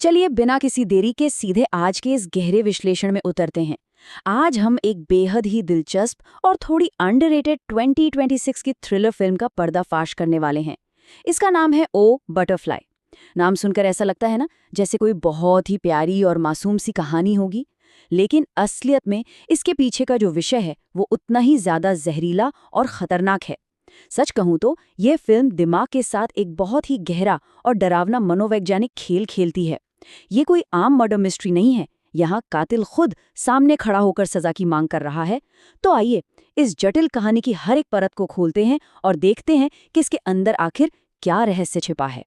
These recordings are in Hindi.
चलिए बिना किसी देरी के सीधे आज के इस गहरे विश्लेषण में उतरते हैं। आज हम एक बेहद ही दिलचस्प और थोड़ी अंडररेटेड 2026 की थ्रिलर फिल्म का पर्दाफाश करने वाले हैं। इसका नाम है ओ बटरफ्लाई। नाम सुनकर ऐसा लगता है ना, जैसे कोई बहुत ही प्यारी और मासूम सी कहानी होगी, लेकिन असलियत में इसके पीछे का जो विषय है वो उतना ही ज्यादा जहरीला और खतरनाक है। सच कहूं तो ये फिल्म दिमाग के साथ एक बहुत ही गहरा और डरावना मनोवैज्ञानिक खेल खेलती है। ये कोई आम मर्डर मिस्ट्री नहीं है, यहाँ कातिल खुद सामने खड़ा होकर सजा की मांग कर रहा है। तो आइए इस जटिल कहानी की हर एक परत को खोलते हैं और देखते हैं कि इसके अंदर आखिर क्या रहस्य छिपा है।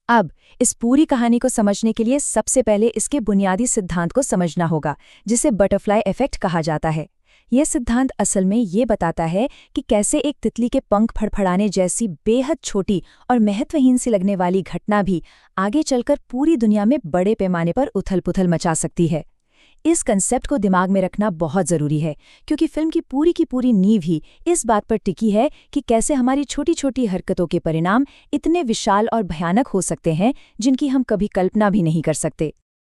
अब इस पूरी कहानी को समझने के लिए सबसे पहले इसके बुनियादी सिद्धांत को समझना होगा, जिसे बटरफ्लाई इफेक्ट कहा जाता है। यह सिद्धांत असल में ये बताता है कि कैसे एक तितली के पंख फड़फड़ाने जैसी बेहद छोटी और महत्वहीन सी लगने वाली घटना भी आगे चलकर पूरी दुनिया में बड़े पैमाने पर उथल-पुथल मचा सकती है। इस कंसेप्ट को दिमाग में रखना बहुत ज़रूरी है, क्योंकि फिल्म की पूरी नींव ही इस बात पर टिकी है कि कैसे हमारी छोटी-छोटी हरकतों के परिणाम इतने विशाल और भयानक हो सकते हैं, जिनकी हम कभी कल्पना भी नहीं कर सकते।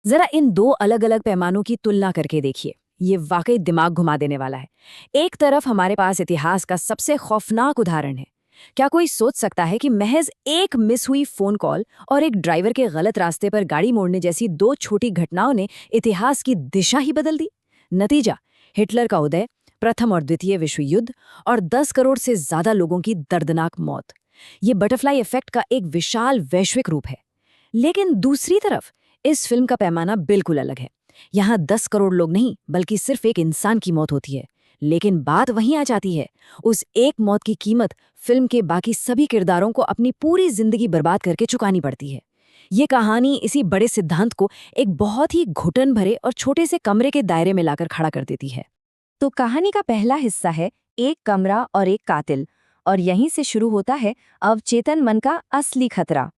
जरा इन दो अलग अलग पैमानों की तुलना करके देखिए, ये वाकई दिमाग घुमा देने वाला है। एक तरफ हमारे पास इतिहास का सबसे खौफनाक उदाहरण है। क्या कोई सोच सकता है कि महज एक मिस हुई फोन कॉल और एक ड्राइवर के गलत रास्ते पर गाड़ी मोड़ने जैसी दो छोटी घटनाओं ने इतिहास की दिशा ही बदल दी? नतीजा हिटलर का उदय, प्रथम और द्वितीय विश्व युद्ध और 10 करोड़ से ज्यादा लोगों की दर्दनाक मौत। ये बटरफ्लाई इफेक्ट का एक विशाल वैश्विक रूप है। लेकिन दूसरी तरफ इस फिल्म का पैमाना बिल्कुल अलग है। यहाँ 10 करोड़ लोग नहीं, बल्कि सिर्फ एक इंसान की मौत होती है। लेकिन बात वहीं आ जाती है, उस एक मौत की कीमत फिल्म के बाकी सभी किरदारों को अपनी पूरी जिंदगी बर्बाद करके चुकानी पड़ती है। ये कहानी इसी बड़े सिद्धांत को एक बहुत ही घुटन भरे और छोटे से कमरे के दायरे में लाकर खड़ा कर देती है। तो कहानी का पहला हिस्सा है एक कमरा और एक कातिल, और यहीं से शुरू होता है अवचेतन मन का असली खतरा।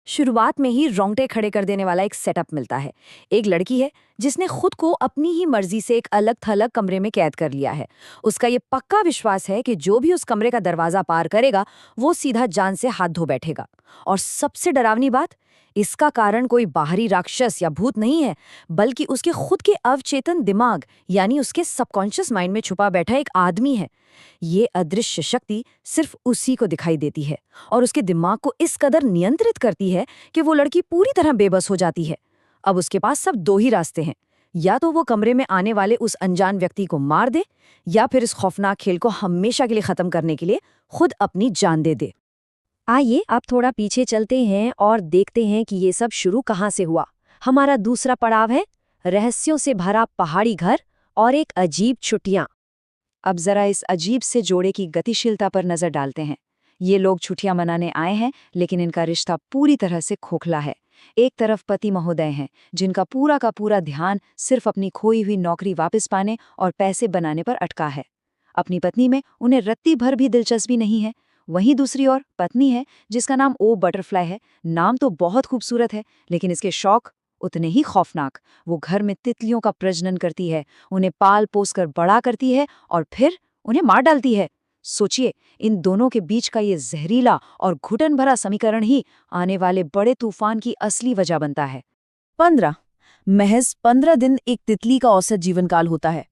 शुरुआत में ही रोंगटे खड़े कर देने वाला एक सेटअप मिलता है। एक लड़की है जिसने खुद को अपनी ही मर्जी से एक अलग थलग कमरे में कैद कर लिया है। उसका ये पक्का विश्वास है कि जो भी उस कमरे का दरवाजा पार करेगा वो सीधा जान से हाथ धो बैठेगा। और सबसे डरावनी बात, इसका कारण कोई बाहरी राक्षस या भूत नहीं है, बल्कि उसके खुद के अवचेतन दिमाग यानी उसके सबकॉन्शियस माइंड में छुपा बैठा एक आदमी है। ये अदृश्य शक्ति सिर्फ उसी को दिखाई देती है और उसके दिमाग को इस कदर नियंत्रित करती है कि वो लड़की पूरी तरह बेबस हो जाती है। अब उसके पास सब दो ही रास्ते हैं, या तो वो कमरे में आने वाले उस अनजान व्यक्ति को मार दे, या फिर इस खौफनाक खेल को हमेशा के लिए खत्म करने के लिए खुद अपनी जान दे दे। आइए अब थोड़ा पीछे चलते हैं और देखते हैं कि ये सब शुरू कहाँ से हुआ। हमारा दूसरा पड़ाव है रहस्यों से भरा पहाड़ी घर और एक अजीब छुट्टियां। अब जरा इस अजीब से जोड़े की गतिशीलता पर नजर डालते हैं। ये लोग छुट्टियां मनाने आए हैं, लेकिन इनका रिश्ता पूरी तरह से खोखला है। एक तरफ पति महोदय हैं, जिनका पूरा का पूरा ध्यान सिर्फ अपनी खोई हुई नौकरी वापस पाने और पैसे बनाने पर अटका है। अपनी पत्नी में उन्हें रत्ती भर भी दिलचस्पी नहीं है। वहीं दूसरी ओर पत्नी है, जिसका नाम ओ बटरफ्लाई है। नाम तो बहुत खूबसूरत है, लेकिन इसके शौक उतने ही खौफनाक। वो घर में तितलियों का प्रजनन करती है, उन्हें पाल पोस कर बड़ा करती है और फिर उन्हें मार डालती है। सोचिए, इन दोनों के बीच का ये जहरीला और घुटन भरा समीकरण ही आने वाले बड़े तूफान की असली वजह बनता है। महज 15 दिन एक तितली का औसत जीवन काल होता है।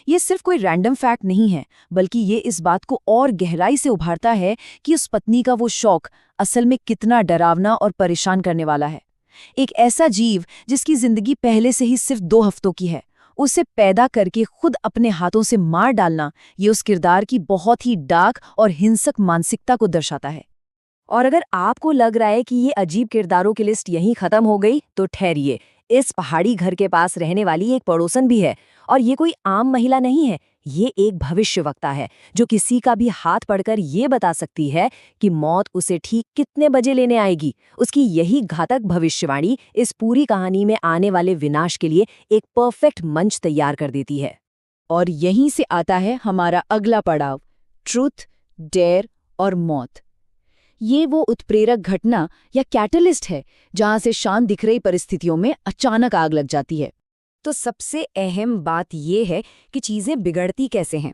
ये सिर्फ कोई रैंडम फैक्ट नहीं है, बल्कि ये इस बात को और गहराई से उभारता है कि उस पत्नी का वो शौक असल में कितना डरावना और परेशान करने वाला है। एक ऐसा जीव जिसकी जिंदगी पहले से ही सिर्फ 2 हफ्तों की है, उसे पैदा करके खुद अपने हाथों से मार डालना, ये उस किरदार की बहुत ही डार्क और हिंसक मानसिकता को दर्शाता है। और अगर आपको लग रहा है कि ये अजीब किरदारों की लिस्ट यहीं खत्म हो गई, तो ठहरिए। इस पहाड़ी घर के पास रहने वाली एक पड़ोसन भी है, और ये कोई आम महिला नहीं है। ये एक भविष्यवक्ता है जो किसी का भी हाथ पकड़कर ये बता सकती है कि मौत उसे ठीक कितने बजे लेने आएगी। उसकी यही घातक भविष्यवाणी इस पूरी कहानी में आने वाले विनाश के लिए एक परफेक्ट मंच तैयार कर देती है। और यहीं से आता है हमारा अगला पड़ाव, ट्रूथ, डेयर और मौत। ये वो उत्प्रेरक घटना या कैटलिस्ट है जहां से शांत दिख रही परिस्थितियों में अचानक आग लग जाती है। तो सबसे अहम बात यह है कि चीजें बिगड़ती कैसे हैं।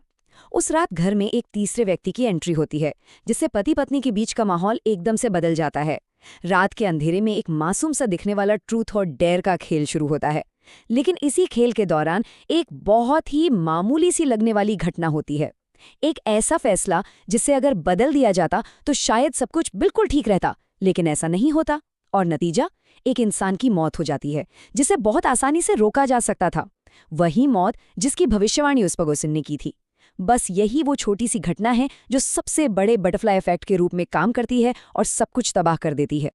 उस रात घर में एक तीसरे व्यक्ति की एंट्री होती है, जिससे पति पत्नी के बीच का माहौल एकदम से बदल जाता है। रात के अंधेरे में एक मासूम सा दिखने वाला ट्रूथ और डेयर का खेल शुरू होता है। लेकिन इसी खेल के दौरान एक बहुत ही मामूली सी लगने वाली घटना होती है। एक ऐसा फैसला जिसे अगर बदल दिया जाता तो शायद सब कुछ बिल्कुल ठीक रहता, लेकिन ऐसा नहीं होता। और नतीजा, एक इंसान की मौत हो जाती है जिसे बहुत आसानी से रोका जा सकता था। वही मौत जिसकी भविष्यवाणी उस पगोसिन ने की थी। बस यही वो छोटी सी घटना है जो सबसे बड़े बटरफ्लाई इफेक्ट के रूप में काम करती है और सब कुछ तबाह कर देती है।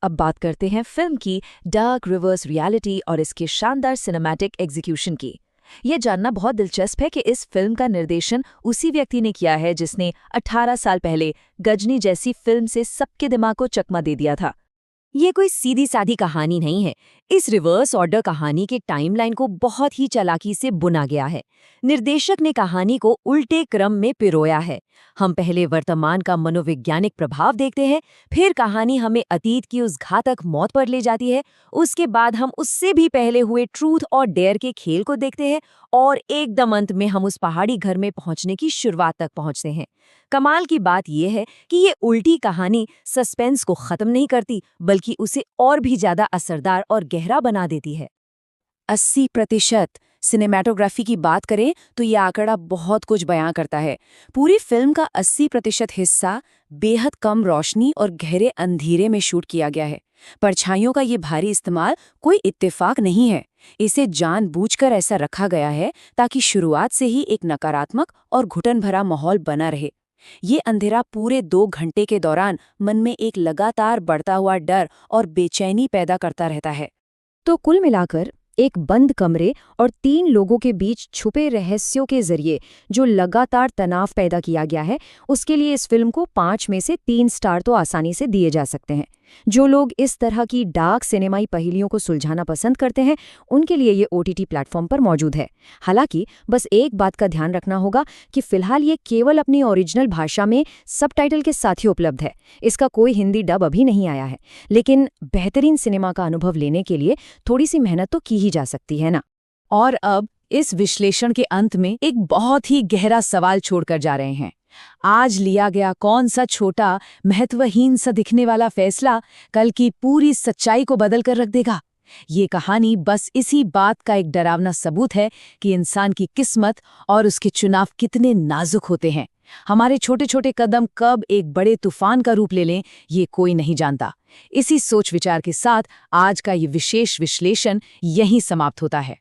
अब बात करते हैं फिल्म की डार्क रिवर्स रियलिटी और इसके शानदार सिनेमैटिक एग्जीक्यूशन की। ये जानना बहुत दिलचस्प है कि इस फिल्म का निर्देशन उसी व्यक्ति ने किया है जिसने 18 साल पहले गजनी जैसी फिल्म से सबके दिमाग को चकमा दे दिया था। ये कोई सीधी सादी कहानी नहीं है। इस रिवर्स ऑर्डर कहानी के टाइमलाइन को बहुत ही चालाकी से बुना गया है। निर्देशक ने कहानी को उल्टे क्रम में पिरोया है। हम पहले वर्तमान का मनोवैज्ञानिक प्रभाव देखते हैं, फिर कहानी हमें अतीत की उस घातक मौत पर ले जाती है, उसके बाद हम उससे भी पहले हुए ट्रूथ और डेयर के खेल को देखते हैं और एकदम अंत में हम उस पहाड़ी घर में पहुंचने की शुरुआत तक पहुंचते हैं। कमाल की बात यह है कि ये उल्टी कहानी सस्पेंस को खत्म नहीं करती, बल्कि उसे और भी ज्यादा असरदार और गहरा बना देती है। 80% सिनेमैटोग्राफी की बात करें तो ये आंकड़ा बहुत कुछ बयां करता है। पूरी फिल्म का 80% हिस्सा बेहद कम रोशनी और गहरे अंधेरे में शूट किया गया है। परछाइयों का ये भारी इस्तेमाल कोई इत्तेफाक नहीं है। इसे जानबूझकर ऐसा रखा गया है ताकि शुरुआत से ही एक नकारात्मक और घुटन भरा माहौल बना रहे। ये अंधेरा पूरे 2 घंटे के दौरान मन में एक लगातार बढ़ता हुआ डर और बेचैनी पैदा करता रहता है। तो कुल मिलाकर एक बंद कमरे और 3 लोगों के बीच छुपे रहस्यों के जरिए जो लगातार तनाव पैदा किया गया है, उसके लिए इस फिल्म को 5 में से 3 स्टार तो आसानी से दिए जा सकते हैं। जो लोग इस तरह की डार्क सिनेमाई पहेलियों को सुलझाना पसंद करते हैं, उनके लिए ये OTT प्लेटफॉर्म पर मौजूद है। हालांकि बस एक बात का ध्यान रखना होगा कि फिलहाल ये केवल अपनी ओरिजिनल भाषा में सबटाइटल के साथ ही उपलब्ध है। इसका कोई हिंदी डब अभी नहीं आया है, लेकिन बेहतरीन सिनेमा का अनुभव लेने के लिए थोड़ी सी मेहनत तो की ही जा सकती है ना। और अब इस विश्लेषण के अंत में एक बहुत ही गहरा सवाल छोड़कर जा रहे हैं। आज लिया गया कौन सा छोटा, महत्वहीन सा दिखने वाला फैसला कल की पूरी सच्चाई को बदल कर रख देगा? ये कहानी बस इसी बात का एक डरावना सबूत है कि इंसान की किस्मत और उसके चुनाव कितने नाजुक होते हैं। हमारे छोटे छोटे कदम कब एक बड़े तूफान का रूप ले लें, ये कोई नहीं जानता। इसी सोच विचार के साथ आज का ये विशेष विश्लेषण यहीं समाप्त होता है।